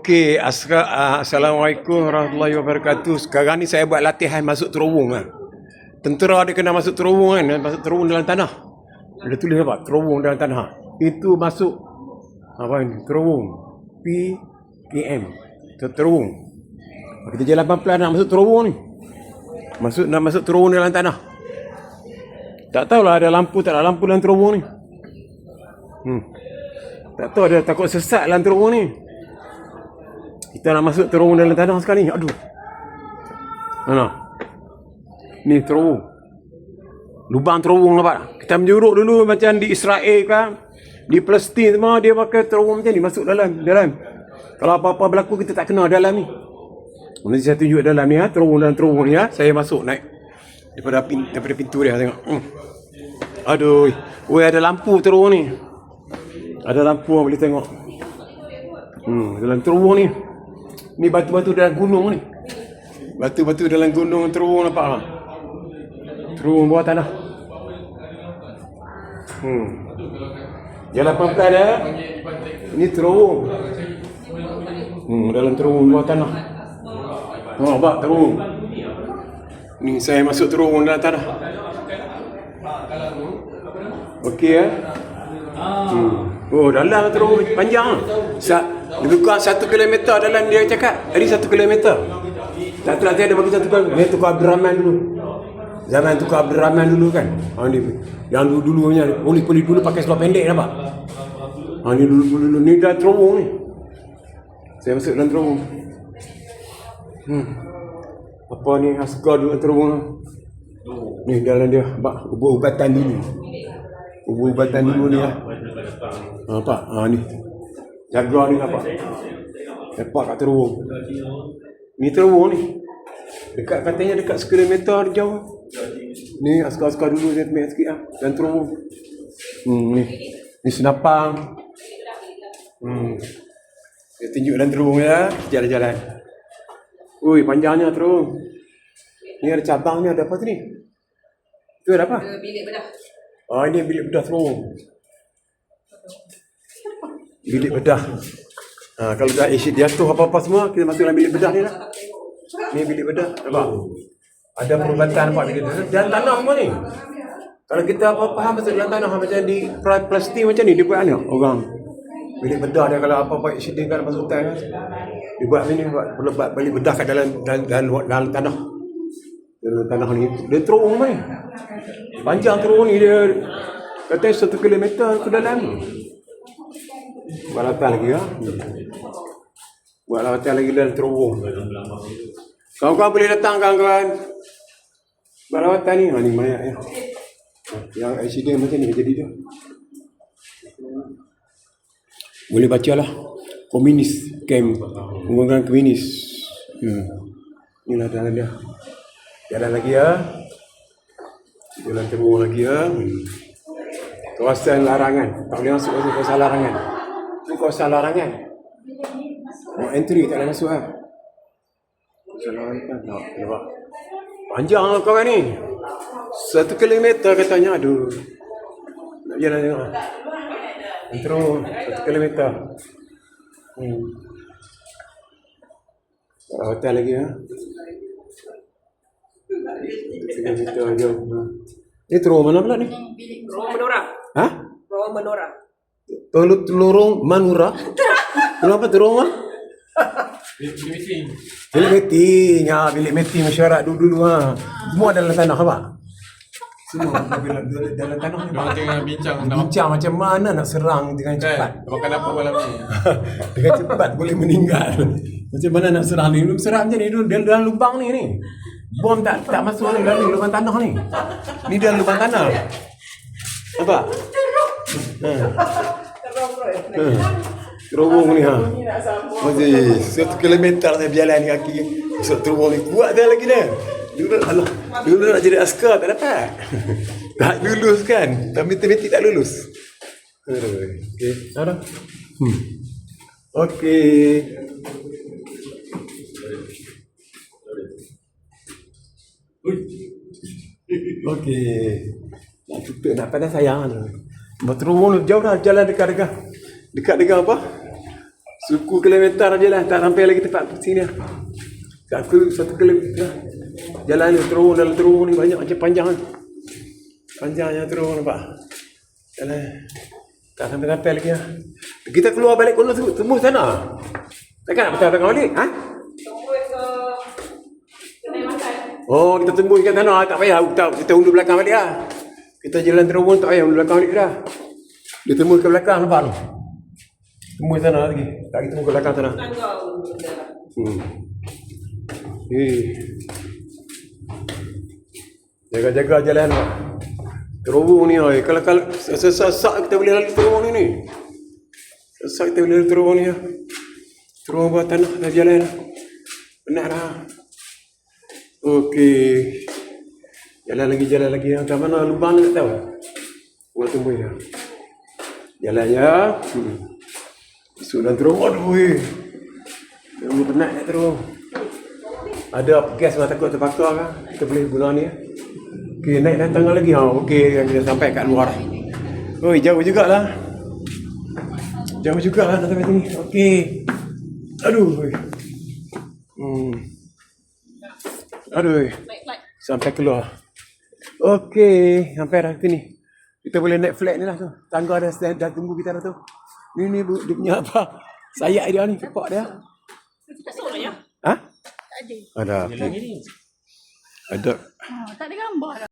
Okey, Assalamualaikum warahmatullahi wabarakatuh. Sekarang ni saya buat latihan masuk terowong lah. Tentera dia kena masuk terowong kan, masuk terowong dalam tanah. Dia tulis apa? Terowong dalam tanah. Itu masuk apa ni? Terowong. PKM. Terowong. Kita jalan pelan-pelan nak masuk terowong ni. Nak masuk terowong dalam tanah. Tak tahulah ada lampu tak ada lampu dalam terowong ni. Tak tahu ada takut sesat dalam terowong ni. Kita nak masuk terowong dalam tanah sekali. Aduh. Mana? Ni terowong. Lubang terowong nampak. Kita menjuruk dulu macam di Israel kan. Di Palestin semua dia pakai terowong macam ni masuk dalam. Kalau apa-apa berlaku kita tak kena dalam ni. Nanti saya tunjuk dalam ni dalam terowong ni saya masuk naik daripada pintu dia tengok. Aduh. Oi ada lampu terowong ni. Ada lampu boleh tengok. Dalam terowong ni. Ni batu-batu dalam gunung ni. Batu-batu dalam gunung terowong nampak tak? Terowong bawah tanah. Jalan pelan-pelan ya. Ini terowong. Dalam terowong bawah tanah. Nampak terowong. Ni saya masuk terowong dalam tanah. Okey ya. Oh dalam terowong panjang. Lebih kurang 1 kilometer dalam dia cakap. Jadi 1 kilometer. Tak tahu ada bagi 1 kilometer. Dia Tukar Abdul Rahman dulu. Zaman Tukar Abdul Rahman dulu kan. Yang dulu-dulunya polis dulu pakai seluar pendek nampak. Ni dulu ni dah terowong ni. Saya masuk dalam terowong. Apa ni askar dulu terowong. Ni dalam dia ubah-ubatan dulu. Ubah-ubatan dulu ni lah. Nampak? Ni. Jaga ni nampak. Nampak kat terowong. Ni terowong ni. Katanya dekat 1 kilometer jauh. Ni askar-askar dulu dia temek sikit lah. Dan terowong. Ni senapang. Dia tunjuk dalam terowong ya. Jalan-jalan. Ui panjangnya terowong. Ni ada cabang ni ada apa tu ni? Tu ada apa? Bilik bedah. Ini bilik bedah terowong. Bilik bedah. Kalau dah asyik jatuh apa-apa semua, kita masuk dalam bilik bedah ni lah. Ni bilik bedah. Nampak? Ada perubatan nampak bilik bedah. Dan tanah semua ni. Kalau kita apa-apa masuk dalam tanah macam di Palestin macam ni, dia buat ni orang. Bilik bedah dia kalau apa-apa asyik kan masuk hutan kan. Dia buat ni buat bilik bedah kat dalam tanah. Dalam tanah ni. Dia terowong ni. Panjang terowong ni dia katanya 1 kilometer ke dalam. Buat latihan lagi ya. Buat latihan lagi dalam terowong. Kawan-kawan boleh datang kawan-kawan. Buat latihan ni. Ni banyak ya. Yang accident macam ni jadi dia. Boleh baca lah. Komunis camp. Pembangunan komunis. Inilah dalam dia. Jalan lagi ya. Jalan terowong lagi ya. Kawasan larangan. Tak boleh masuk kawasan larangan. Ini kawasan larangan. Entry tak boleh masuk lah. Kawasan larangan. Nampak. Panjang lah kawan ni. 1 kilometer katanya. Aduh. Nak jalan tengok. Terowong 1 kilometer. Hotel lagi ya. 1 kilometer jauh. Ni terowong mana pula ni? Terowong Menora. Ha? Terowong Menora. Telurung Manura. Kenapa terowong? Bilik meeting. Bilik meeting masyarakat dulu semua dalam tanah apa? Semua dalam tanah ni. Mereka tengah bincang macam mana nak serang dengan cepat. Makan apa malam ni? Dengan cepat boleh meninggal. Macam mana nak serang ni? Serang macam ni dalam lubang ni. Bom tak masuk ni dalam lubang tanah ni. Ni dalam lubang tanah. Nampak? Terowong ni Masih 1 kilometer saya berjalan ni kaki. Masuk terowong ni kuat dah lagi dah. Dulu nak jadi askar tak dapat. Tak lulus kan. Matematik tak lulus. Okey. Dah. Okey. Okey. Nak tutup nak pandai sayang tu. Terowong jauh dah jalan dekat apa? Suku kilometer aja lah, tak sampai lagi tempat sini lah. Satu kilometer. Jalan ni terus dalam terus ni banyak macam panjang kan. Panjangnya terus nampak. Jalan tak sampai lagi lah. Kita keluar balik kono tembus sana. Takkan nak petang balik? Ha? Tembus ke kedai makan. Oh, kita tembus kat sana. Tak payah. Kita undur belakang balik lah. Kita jalan terus tak payah undur belakang balik dah. Dia tembus ke belakang nampak tu. Tembus sana lagi. Tak kita tembus ke belakang sana. Tangga benda. Jaga-jaga jalan lah. Terowong ni oi. Kalau sesak kita boleh lalu terowong ni. Sesak kita boleh lalu terowong ni. Terowong bawah tanah dah jalan. Penat dah. Okey. Jalan lagi. Kat mana lubang ni tak tahu. Buat tunggu ya. Jalan ya. Masuk dalam terowong. Aduh. Terowong penat nak terowong. Ada gas lah takut terbakar kan. Kita boleh guna ni. Okey, naik dah tangga lagi. Okey, kita sampai kat luar. Oi, jauh jugalah. Jauh jugalah nak sampai sini. Okey. Aduh. Aduh. Sampai keluar. Okey, sampai dah ke ni. Kita boleh naik flat ni lah tu. Tangga dah tunggu kita dah tu. Ni dia punya apa? Sayap dia ni, kepak dia. Tak sorang ya? Ha? Tak ada. Ada. Ada. Tak ada gambar lah.